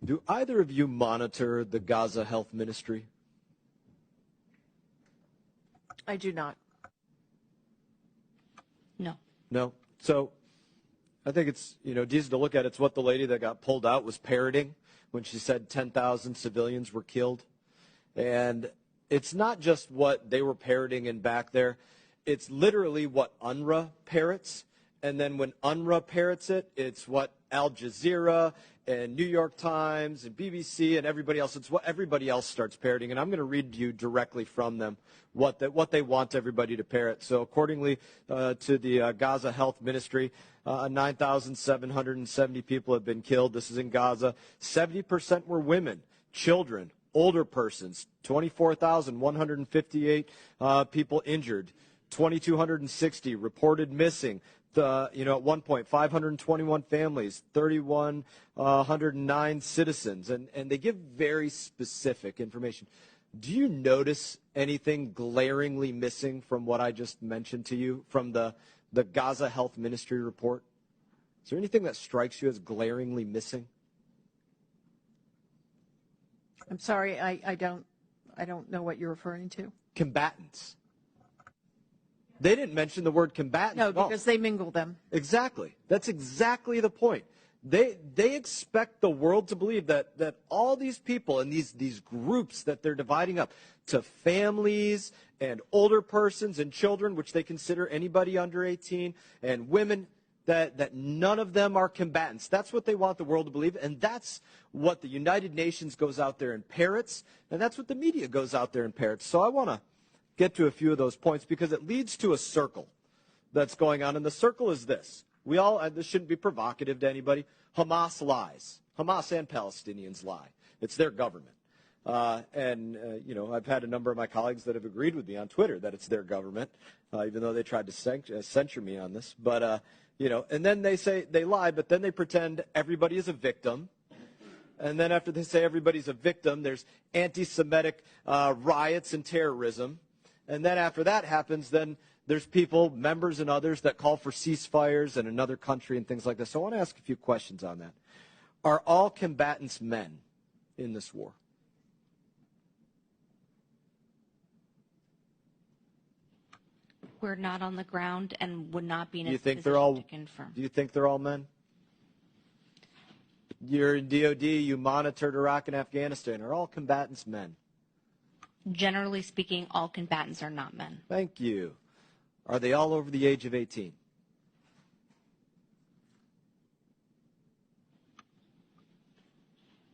Do either of you monitor the Gaza Health Ministry? I do not. No. No? So I think it's, decent to look at. It's what the lady that got pulled out was parroting when she said 10,000 civilians were killed. And it's not just what they were parroting in back there. It's literally what UNRWA parrots. And then when UNRWA parrots it, it's what Al Jazeera and New York Times and BBC and everybody else, it's what everybody else starts parroting. And I'm going to read to you directly from them what they want everybody to parrot. So accordingly to the Gaza Health Ministry, 9,770 people have been killed. This is in Gaza. 70% were women, children, older persons. 24,158 people injured. 2,260 reported missing. At one point, 521 families, 3,109 citizens, and they give very specific information. Do you notice anything glaringly missing from what I just mentioned to you from the Gaza Health Ministry report? Is there anything that strikes you as glaringly missing? I'm sorry, I don't know what you're referring to. Combatants. They didn't mention the word combatants. No, because they mingle them. Exactly. That's exactly the point. They expect the world to believe that all these people and these groups that they're dividing up to families and older persons and children, which they consider anybody under 18, and women, that none of them are combatants. That's what they want the world to believe, and that's what the United Nations goes out there and parrots, and that's what the media goes out there and parrots. So I want to get to a few of those points because it leads to a circle that's going on, and the circle is this. This shouldn't be provocative to anybody. Hamas lies. Hamas and Palestinians lie. It's their government. I've had a number of my colleagues that have agreed with me on Twitter that it's their government, even though they tried to censure me on this. But, and then they say they lie, but then they pretend everybody is a victim. And then after they say everybody's a victim, there's anti-Semitic riots and terrorism. And then after that happens, then there's people, members and others, that call for ceasefires in another country and things like this. So I want to ask a few questions on that. Are all combatants men in this war? We're not on the ground and would not be in a position to confirm. Do you think they're all men? You're in DOD, you monitored Iraq and Afghanistan. Are all combatants men? Generally speaking, all combatants are not men. Thank you. Are they all over the age of 18?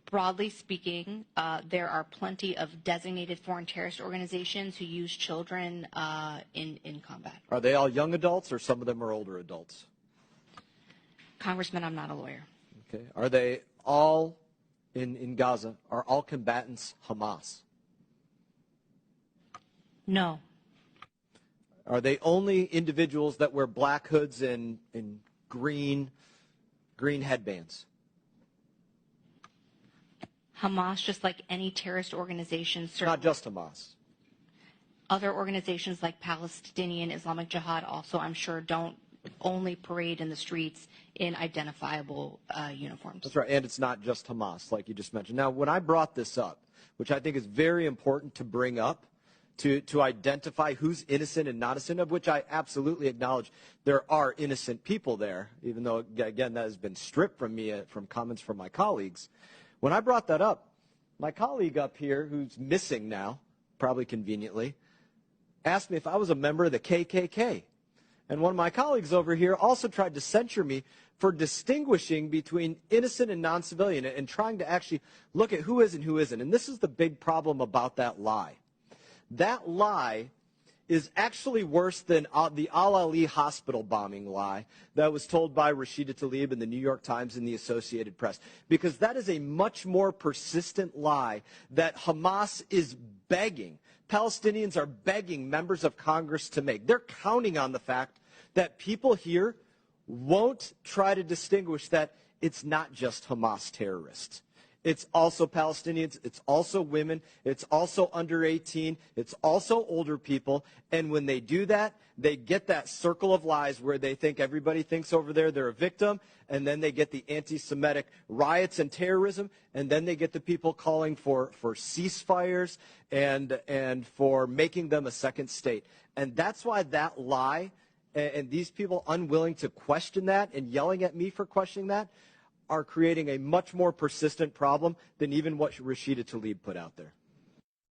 Broadly speaking, there are plenty of designated foreign terrorist organizations who use children in combat. Are they all young adults or some of them are older adults? Congressman, I'm not a lawyer. Okay. Are they all in Gaza? Are all combatants Hamas? No. Are they only individuals that wear black hoods and green headbands? Hamas, just like any terrorist organization, Not just Hamas. Other organizations like Palestinian Islamic Jihad also, I'm sure, don't only parade in the streets in identifiable uniforms. That's right, and it's not just Hamas, like you just mentioned. Now, when I brought this up, which I think is very important to bring up, to identify who's innocent and not innocent, of which I absolutely acknowledge there are innocent people there, even though, again, that has been stripped from me from comments from my colleagues. When I brought that up, my colleague up here, who's missing now, probably conveniently, asked me if I was a member of the KKK. And one of my colleagues over here also tried to censure me for distinguishing between innocent and non-civilian and trying to actually look at who is and who isn't. And this is the big problem about that lie. That lie is actually worse than the Al-Ali hospital bombing lie that was told by Rashida Tlaib in the New York Times and the Associated Press, because that is a much more persistent lie that Hamas is begging, Palestinians are begging members of Congress to make. They're counting on the fact that people here won't try to distinguish that it's not just Hamas terrorists. It's also Palestinians. It's also women. It's also under 18. It's also older people. And when they do that, they get that circle of lies where they think everybody thinks over there they're a victim. And then they get the anti-Semitic riots and terrorism. And then they get the people calling for ceasefires and for making them a second state. And that's why that lie and these people unwilling to question that and yelling at me for questioning that are creating a much more persistent problem than even what Rashida Tlaib put out there.